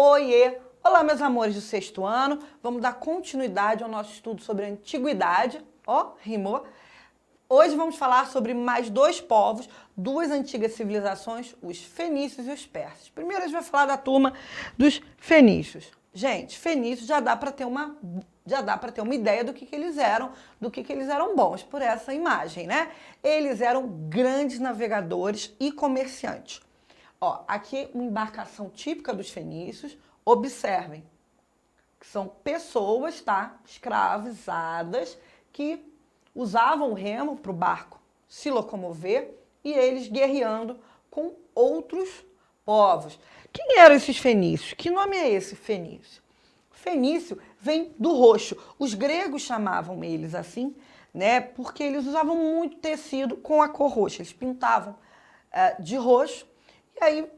Oiê! Olá, meus amores do sexto ano. Vamos dar continuidade ao nosso estudo sobre a antiguidade. Ó, rimou. Hoje vamos falar sobre mais dois povos, duas antigas civilizações, os fenícios e os persas. Primeiro a gente vai falar da turma dos fenícios. Gente, fenícios já dá para ter uma ideia do que eles eram, do que eles eram bons por essa imagem, né? Eles eram grandes navegadores e comerciantes. Ó, aqui uma embarcação típica dos fenícios. Observem, que são pessoas, tá? Escravizadas que usavam o remo para o barco se locomover e eles guerreando com outros povos. Quem eram esses fenícios? Que nome é esse, fenício? Fenício vem do roxo. Os gregos chamavam eles assim, né? Porque eles usavam muito tecido com a cor roxa. Eles pintavam de roxo. E aí,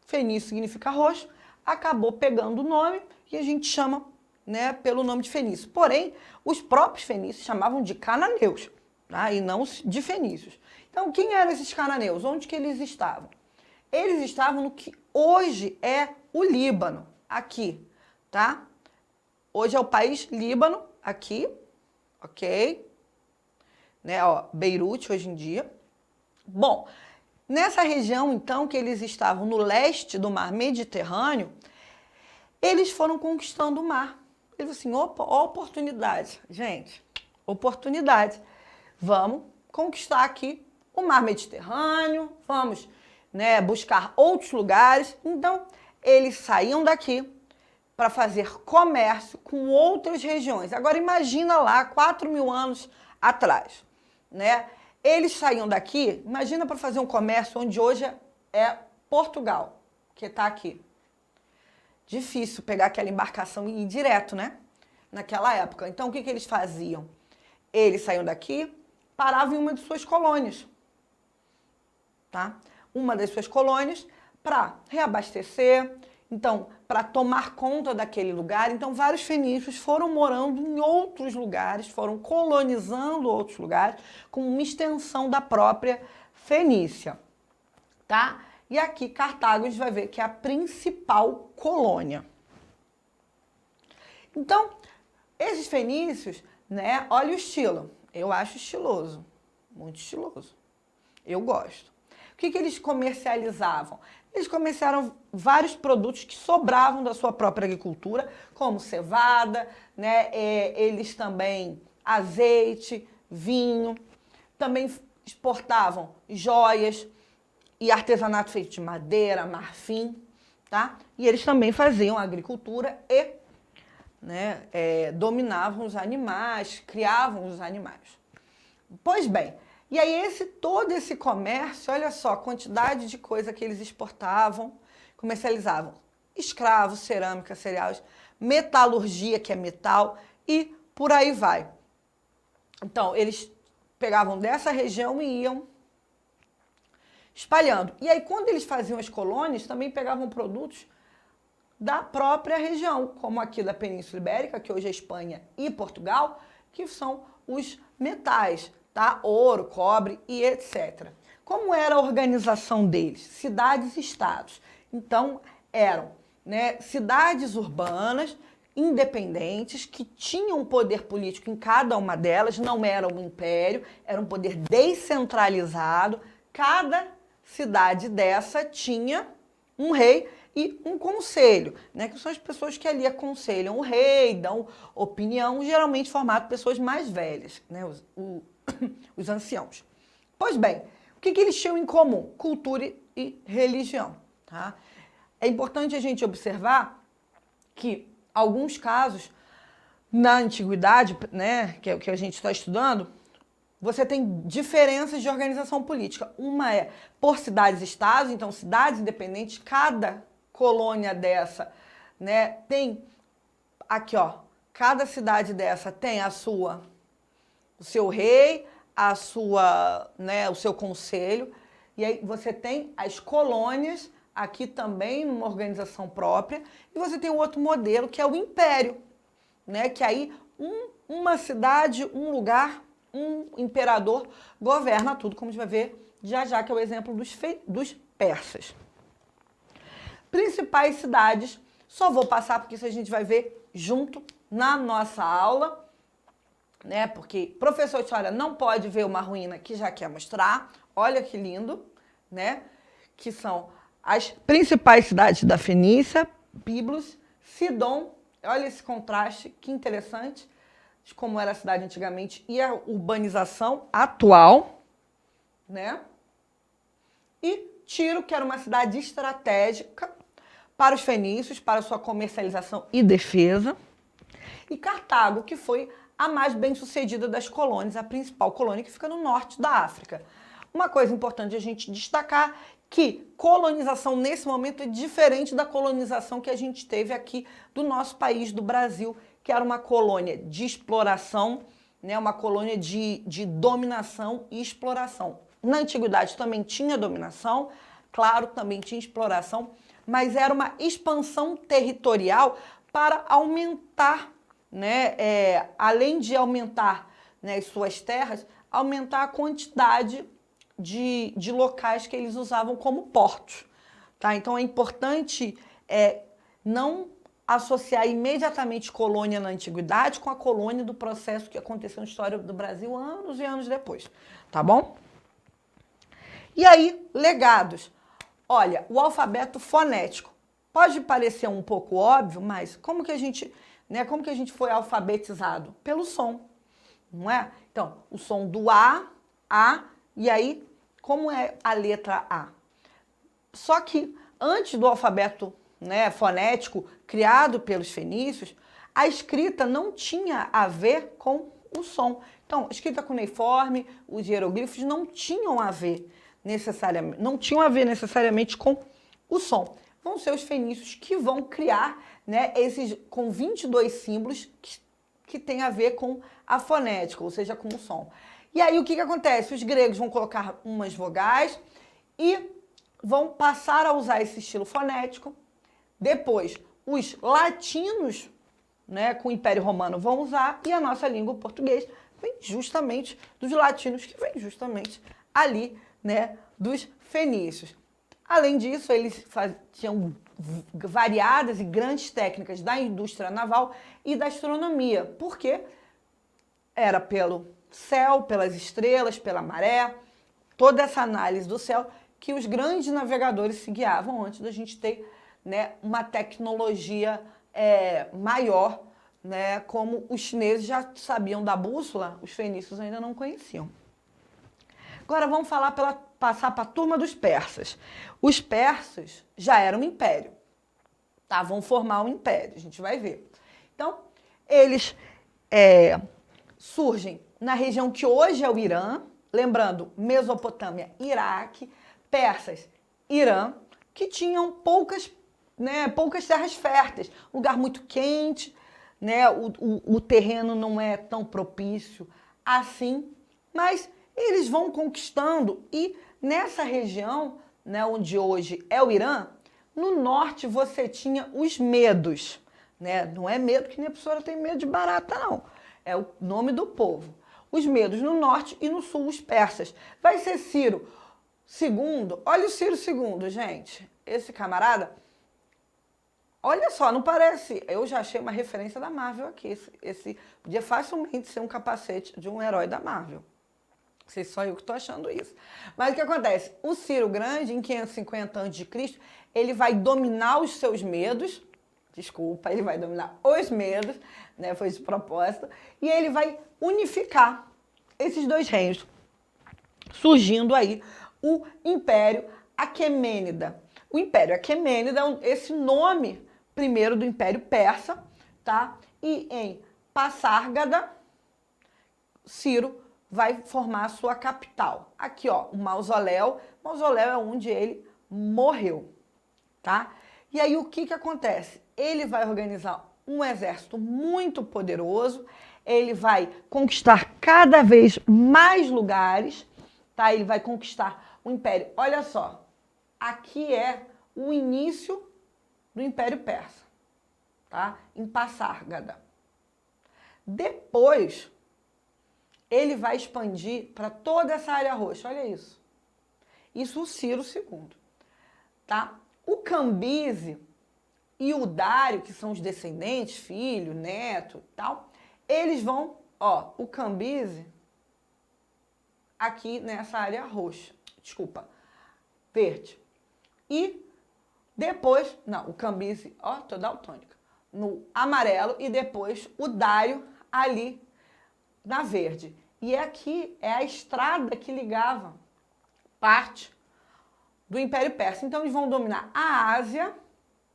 fenício significa roxo, acabou pegando o nome e a gente chama, né, pelo nome de fenício. Porém, os próprios fenícios chamavam de cananeus, tá? E não de fenícios. Então, quem eram esses cananeus? Onde que eles estavam? Eles estavam no que hoje é o Líbano, aqui, tá? Hoje é o país Líbano, aqui, ok? Né, ó, Beirute hoje em dia. Bom, nessa região, então, que eles estavam no leste do mar Mediterrâneo, eles foram conquistando o mar. Eles assim, opa, ó, oportunidade. Gente, oportunidade. Vamos conquistar aqui o mar Mediterrâneo, vamos, né, buscar outros lugares. Então, eles saíam daqui para fazer comércio com outras regiões. Agora, imagina lá, 4.000 anos atrás, né? Eles saíam daqui, imagina para fazer um comércio onde hoje é Portugal, que está aqui. Difícil pegar aquela embarcação e ir direto, né? Naquela época. Então, o que eles faziam? Eles saíam daqui, paravam em uma de suas colônias, tá? Uma das suas colônias para reabastecer, então, para tomar conta daquele lugar. Então, vários fenícios foram morando em outros lugares, foram colonizando outros lugares, com uma extensão da própria Fenícia, tá? E aqui, Cartago, a gente vai ver que é a principal colônia. Então, esses fenícios, né? Olha o estilo. Eu acho estiloso. Muito estiloso. Eu gosto. O que eles comercializavam? Eles comerciaram vários produtos que sobravam da sua própria agricultura, como cevada, né? Eles também azeite, vinho, também exportavam joias e artesanato feito de madeira, marfim, tá? E eles também faziam agricultura e, né, dominavam os animais, criavam os animais. Pois bem, e aí todo esse comércio, olha só a quantidade de coisa que eles exportavam, comercializavam. Escravos, cerâmica, cereais, metalurgia, que é metal, e por aí vai. Então, eles pegavam dessa região e iam espalhando. E aí, quando eles faziam as colônias, também pegavam produtos da própria região, como aqui da Península Ibérica, que hoje é Espanha e Portugal, que são os metais, tá? Ouro, cobre e etc. Como era a organização deles? Cidades e estados. Então, eram, né, cidades urbanas, independentes, que tinham poder político em cada uma delas, não era um império, era um poder descentralizado. Cada cidade dessa tinha um rei e um conselho, né, que são as pessoas que ali aconselham o rei, dão opinião, geralmente formado por pessoas mais velhas, né, os anciãos. Pois bem, o que eles tinham em comum? Cultura e religião. Tá? É importante a gente observar que alguns casos na antiguidade, né, que é o que a gente está estudando, você tem diferenças de organização política. Uma é por cidades-estados, então cidades independentes, cada colônia dessa, né, tem aqui, ó, cada cidade dessa tem o seu rei, né, o seu conselho, e aí você tem as colônias aqui também numa organização própria, e você tem um outro modelo que é o império, né, que aí uma cidade, um lugar, um imperador governa tudo, como a gente vai ver já já, que é o exemplo dos persas. Principais cidades Só vou passar porque isso a gente vai ver junto na nossa aula, né? Porque professor de história não pode ver uma ruína que já quer mostrar. Olha que lindo, né? Que são as principais cidades da Fenícia, Biblos, Sidom. Olha esse contraste, que interessante, de como era a cidade antigamente e a urbanização atual, né? E Tiro, que era uma cidade estratégica para os fenícios, para sua comercialização e defesa. E Cartago, que foi a mais bem-sucedida das colônias, a principal colônia que fica no norte da África. Uma coisa importante a gente destacar que colonização nesse momento é diferente da colonização que a gente teve aqui do nosso país, do Brasil, que era uma colônia de exploração, né, uma colônia de dominação e exploração. Na antiguidade também tinha dominação, claro, também tinha exploração, mas era uma expansão territorial para aumentar, né, além de aumentar, né, suas terras, aumentar a quantidade de locais que eles usavam como portos. Tá? Então é importante não associar imediatamente colônia na antiguidade com a colônia do processo que aconteceu na história do Brasil anos e anos depois. Tá bom? E aí, legados. Olha, o alfabeto fonético. Pode parecer um pouco óbvio, mas como que a gente foi alfabetizado? Pelo som, não é? Então, o som do A, e aí, como é a letra A? Só que antes do alfabeto, né, fonético criado pelos fenícios, a escrita não tinha a ver com o som. Então, escrita cuneiforme, os hieroglifos não tinham a ver necessariamente com o som. Vão ser os fenícios que vão criar, né, esses com 22 símbolos que tem a ver com a fonética, ou seja, com o som. E aí o que acontece? Os gregos vão colocar umas vogais e vão passar a usar esse estilo fonético. Depois, os latinos, né, com o Império Romano vão usar, e a nossa língua, o português, vem justamente dos latinos, que vem justamente ali, né, dos fenícios. Além disso, eles tinham variadas e grandes técnicas da indústria naval e da astronomia, porque era pelo céu, pelas estrelas, pela maré, toda essa análise do céu que os grandes navegadores se guiavam antes da gente ter, né, uma tecnologia maior, né, como os chineses já sabiam da bússola, os fenícios ainda não conheciam. Agora vamos passar para a turma dos persas. Os persas já eram um império, tá? Vão formar um império, a gente vai ver. Então, eles surgem na região que hoje é o Irã, lembrando, Mesopotâmia, Iraque, persas, Irã, que tinham poucas terras férteis, lugar muito quente, né? O terreno não é tão propício assim, mas eles vão conquistando e nessa região, né, onde hoje é o Irã, no norte você tinha os medos, né? Não é medo que nem a professora tem medo de barata, não. É o nome do povo. Os medos no norte e no sul, os persas. Vai ser Ciro II. Olha o Ciro II, gente. Esse camarada, olha só, não parece... Eu já achei uma referência da Marvel aqui. Esse podia facilmente ser um capacete de um herói da Marvel. Não sei se só eu que estou achando isso. Mas o que acontece? O Ciro Grande, em 550 a.C., ele vai dominar os seus medos. Desculpa, ele vai dominar os medos, né? Foi de propósito. E ele vai unificar esses dois reinos. Surgindo aí o Império Aquemênida. O Império Aquemênida é esse nome primeiro do Império Persa, tá? E em Passárgada, Ciro vai formar a sua capital. Aqui, ó, o mausoléu. O mausoléu é onde ele morreu, tá? E aí o que acontece? Ele vai organizar um exército muito poderoso, ele vai conquistar cada vez mais lugares, tá? Ele vai conquistar o império. Olha só, aqui é o início do Império Persa, tá? Em Passárgada. Depois, ele vai expandir para toda essa área roxa. Olha isso. Isso o Ciro II, tá? O Cambize e o Dário, que são os descendentes, filho, neto e tal, eles vão, ó, o Cambize aqui nessa área roxa, desculpa, verde. E depois, não, o Cambize, ó, tô daltônica, no amarelo e depois o Dário ali na verde. E aqui é a estrada que ligava parte do Império Persa. Então eles vão dominar a Ásia,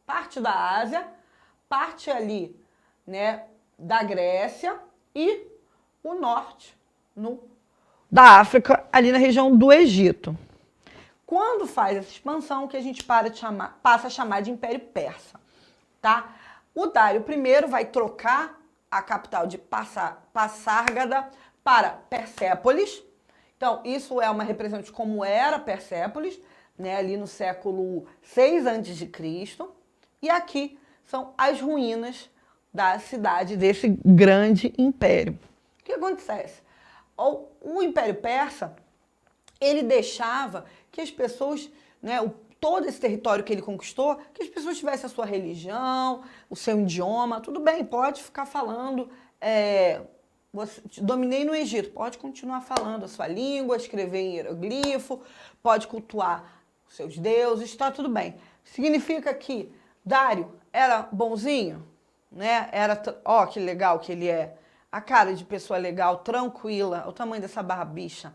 parte da Ásia, parte ali, né, da Grécia e o norte da África, ali na região do Egito. Quando faz essa expansão, que a gente passa a chamar de Império Persa, tá? O Dário I vai trocar a capital de Passárgada para Persépolis. Então, isso é uma representação de como era Persépolis, né, ali no século 6 a.C. E aqui são as ruínas da cidade desse grande império. O que acontece? O Império Persa, ele deixava que as pessoas, né, todo esse território que ele conquistou, que as pessoas tivessem a sua religião, o seu idioma, tudo bem, pode ficar falando, dominei no Egito, pode continuar falando a sua língua, escrever em hieroglifo, pode cultuar os seus deuses, está tudo bem. Significa que Dário era bonzinho, né? Ó, que legal que ele é. A cara de pessoa legal, tranquila, o tamanho dessa barbicha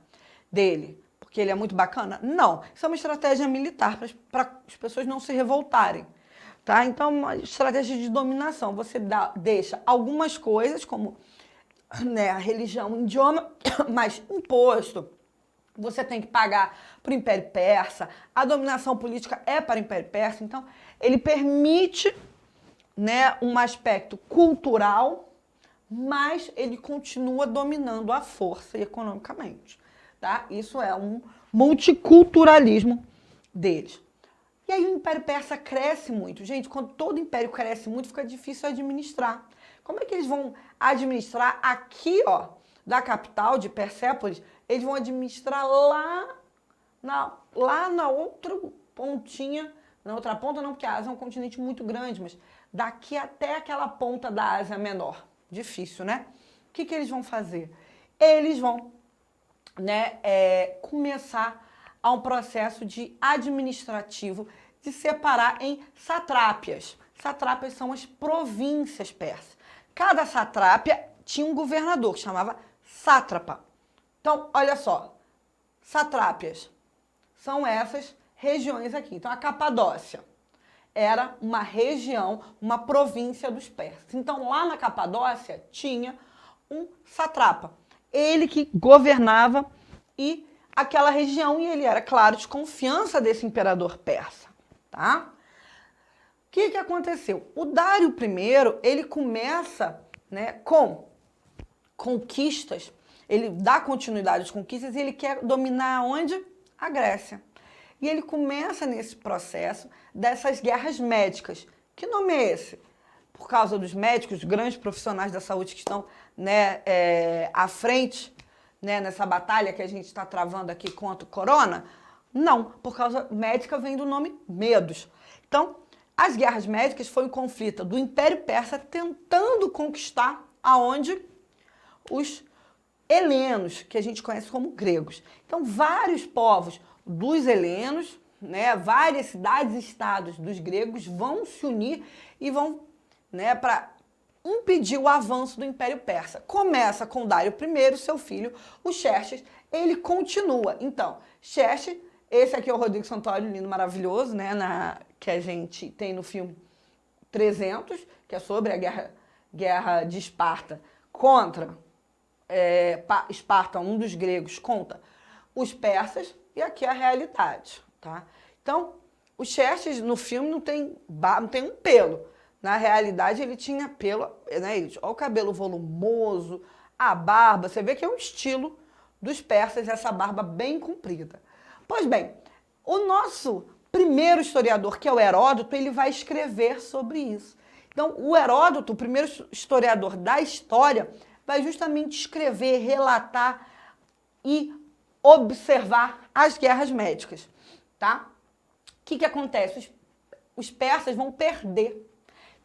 dele, porque ele é muito bacana? Não, isso é uma estratégia militar para as pessoas não se revoltarem, tá? Então, uma estratégia de dominação. Você deixa algumas coisas, como, né, a religião, o idioma, mas imposto você tem que pagar para o Império Persa, a dominação política é para o Império Persa, então ele permite, né, um aspecto cultural, mas ele continua dominando a força economicamente, tá? Isso é um multiculturalismo deles. E aí o Império Persa cresce muito. Gente, quando todo império cresce muito, fica difícil administrar. Como é que eles vão administrar aqui, ó, da capital de Persépolis? Eles vão administrar lá na outra pontinha, na outra ponta não, porque a Ásia é um continente muito grande, mas daqui até aquela ponta da Ásia menor. Difícil, né? O que eles vão fazer? Eles vão, né, começar a um processo de administrativo de separar em satrápias. Satrápias são as províncias persas. Cada satrápia tinha um governador que chamava sátrapa. Então, olha só, satrápias são essas regiões aqui. Então, a Capadócia era uma região, uma província dos persas. Então, lá na Capadócia tinha um satrapa. Ele que governava e aquela região, e ele era, claro, de confiança desse imperador persa, tá? O que aconteceu? O Dário I, ele começa, né, com conquistas, ele dá continuidade às conquistas e ele quer dominar onde? A Grécia. E ele começa nesse processo dessas guerras médicas. Que nome é esse? Por causa dos médicos, grandes profissionais da saúde que estão, né, à frente, né, nessa batalha que a gente está travando aqui contra o corona? Não, por causa médica vem do nome medos. Então, as guerras médicas foi um conflito do Império Persa tentando conquistar aonde? Os helenos, que a gente conhece como gregos. Então, vários povos dos helenos, né, várias cidades e estados dos gregos vão se unir e vão, né, para impedir o avanço do Império Persa. Começa com Dário I, seu filho, o Xerxes, ele continua. Então, Xerxes, esse aqui é o Rodrigo Santoro, lindo, maravilhoso, né, que a gente tem no filme 300, que é sobre a guerra de Esparta contra Esparta, um dos gregos, contra os persas, e aqui é a realidade, tá? Então, o Xerxes no filme não tem um pelo. Na realidade, ele tinha pelo, né? Olha o cabelo volumoso, a barba, você vê que é um estilo dos persas, essa barba bem comprida. Pois bem, o nosso primeiro historiador, que é o Heródoto, ele vai escrever sobre isso. Então, o Heródoto, o primeiro historiador da história, vai justamente escrever, relatar e observar as guerras médicas, tá? O que acontece? Os persas vão perder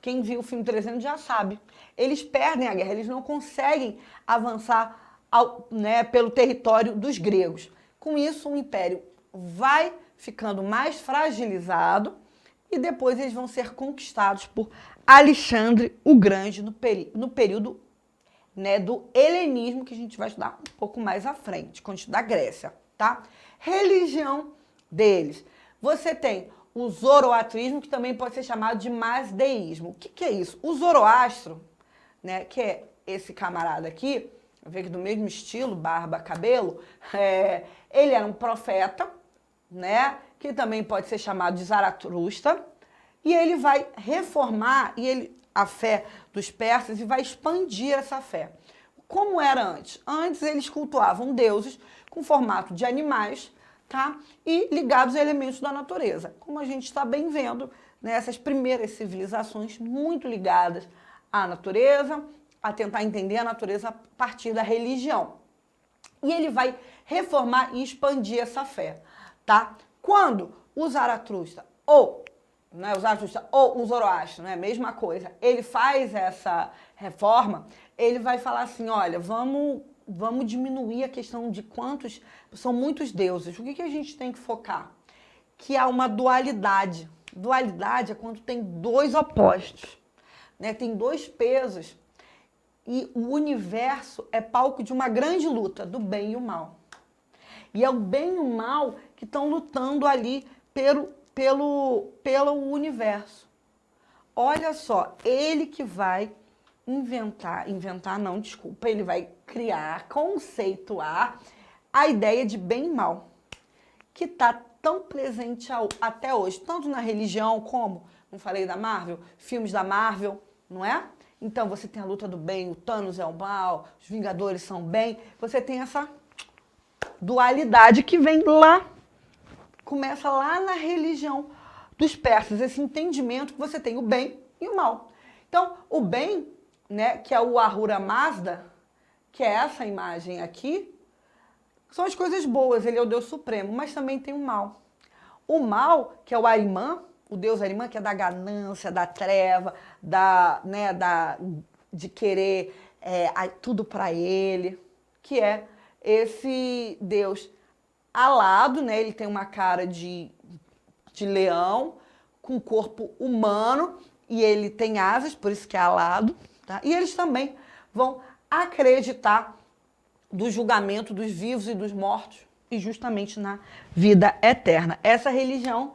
Quem viu o filme 300 já sabe. Eles perdem a guerra, eles não conseguem avançar pelo território dos gregos. Com isso, o império vai ficando mais fragilizado e depois eles vão ser conquistados por Alexandre o Grande no período do helenismo, que a gente vai estudar um pouco mais à frente, quando estudar Grécia, tá? Religião deles. Você tem o zoroastrismo, que também pode ser chamado de masdeísmo. O que é isso? O Zoroastro, que é esse camarada aqui, veio do mesmo estilo, barba, cabelo, ele era um profeta, que também pode ser chamado de Zaratustra, e ele vai reformar a fé dos persas e vai expandir essa fé. Como era antes? Antes eles cultuavam deuses com formato de animais, tá? E ligados a elementos da natureza. Como a gente está bem vendo, essas primeiras civilizações muito ligadas à natureza, a tentar entender a natureza a partir da religião. E ele vai reformar e expandir essa fé, tá? Quando o Zaratustra ou o Zoroastro, mesma coisa, ele faz essa reforma, ele vai falar assim, olha, vamos diminuir a questão de quantos, são muitos deuses. O que a gente tem que focar? Que há uma dualidade. Dualidade é quando tem dois opostos, tem dois pesos e o universo é palco de uma grande luta do bem e o mal. E é o bem e o mal que estão lutando ali pelo universo. Olha só, ele que vai ele vai criar, conceituar a ideia de bem e mal, que está tão presente até hoje, tanto na religião como, não falei da Marvel, filmes da Marvel, não é? Então você tem a luta do bem, o Thanos é o mal, os Vingadores são bem, você tem essa dualidade que vem lá, começa lá na religião dos persas, esse entendimento que você tem o bem e o mal. Então, o bem, que é o Ahura Mazda, que é essa imagem aqui, são as coisas boas, ele é o Deus Supremo, mas também tem o mal. O mal, que é o Ahriman, o Deus Ahriman, que é da ganância, da treva, de querer tudo para ele, que é esse Deus alado, ele tem uma cara de leão, com corpo humano, e ele tem asas, por isso que é alado, tá? E eles também vão acreditar do julgamento dos vivos e dos mortos, e justamente na vida eterna. Essa religião,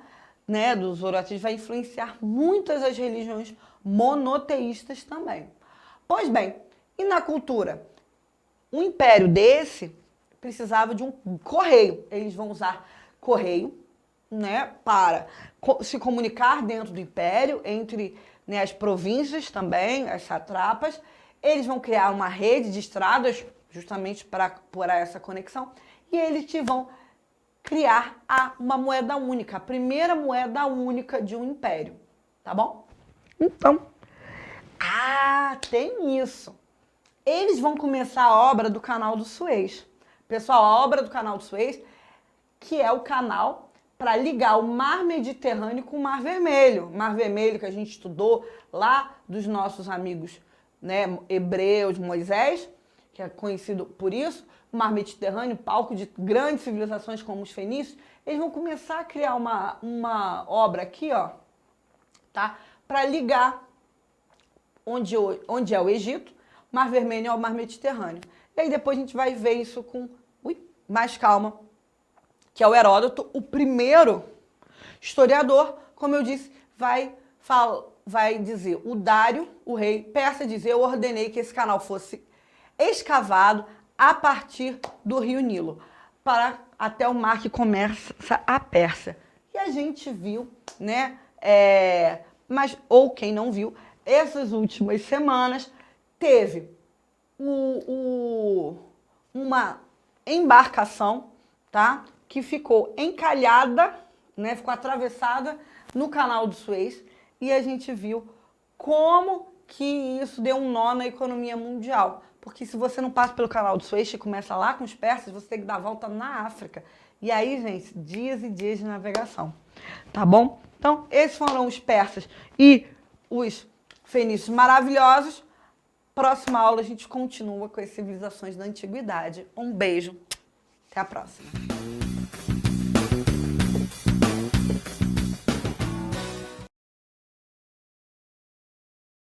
do Zoroastrismo vai influenciar muitas das religiões monoteístas também. Pois bem, e na cultura? Um império desse precisava de um correio. Eles vão usar correio, para se comunicar dentro do império, entre as províncias também, as satrapas. Eles vão criar uma rede de estradas justamente por essa conexão, e eles vão criar uma moeda única, a primeira moeda única de um império, tá bom? Então, tem isso. Eles vão começar a obra do Canal do Suez. Pessoal, a obra do Canal do Suez, que é o canal para ligar o Mar Mediterrâneo com o Mar Vermelho. Mar Vermelho que a gente estudou lá dos nossos amigos, hebreus, Moisés, que é conhecido por isso, o Mar Mediterrâneo, palco de grandes civilizações como os fenícios. Eles vão começar a criar uma obra aqui, tá? Para ligar onde é o Egito, Mar Vermelho ao Mar Mediterrâneo. E aí depois a gente vai ver isso com mais calma, que é o Heródoto, o primeiro historiador, como eu disse, vai dizer, o Dário, o rei persa, dizer, eu ordenei que esse canal fosse escavado a partir do rio Nilo, até o mar que começa a Pérsia. E a gente viu, ou quem não viu, essas últimas semanas teve uma embarcação, tá? Que ficou encalhada, ficou atravessada no Canal do Suez, e a gente viu como que isso deu um nó na economia mundial. Porque se você não passa pelo Canal do Suez, que começa lá com os persas, você tem que dar a volta na África. E aí, gente, dias e dias de navegação, tá bom? Então, esses foram os persas e os fenícios maravilhosos. Próxima aula a gente continua com as civilizações da antiguidade. Um beijo. Até a próxima.